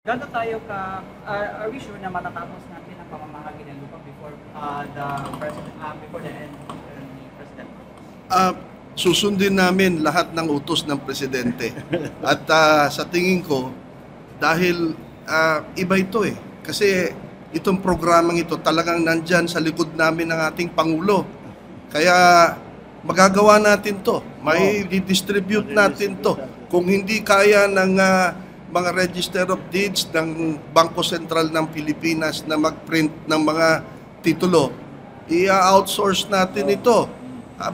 Gaano tayo ka, are we sure na matatapos natin ang pamamahagi ng lupa before the president, before the end ni President? Susundin namin lahat ng utos ng presidente. At sa tingin ko, dahil iba ito eh. Kasi itong programang ito talagang nandyan sa likod namin ng ating Pangulo. Kaya magagawa natin to. May distribute natin to. Kung hindi kaya ng mga Register of Deeds ng Bangko Sentral ng Pilipinas na mag-print ng mga titulo, i-outsource natin ito.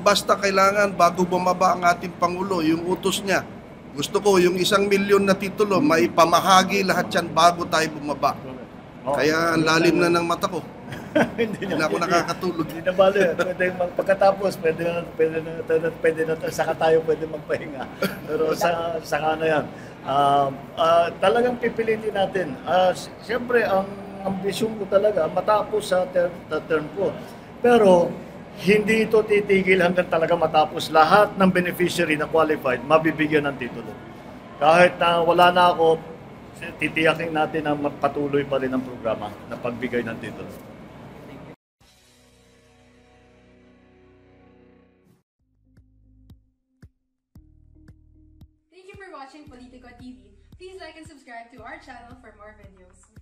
Basta kailangan bago bumaba ang ating Pangulo, yung utos niya. Gusto ko yung 1 milyon na titulo, may pamahagi lahat yan bago tayo bumaba. Kaya ang lalim na ng mata ko. Hindi na ako nakakatulog. Hindi na bali. Pagkatapos, pwede na saka tayo pwede magpahinga. Pero saka na yan. Talagang pipilitin natin. Siyempre, ang ambisyon ko talaga, matapos sa term ko. Pero, hindi ito titigil hanggang talaga matapos lahat ng beneficiary na qualified, mabibigyan ng titulo. Kahit na wala na ako, titiyakin natin na patuloy pa rin ang programa na pagbigay ng titulo. Thank you for watching Politico TV. Please like and subscribe to our channel for more videos.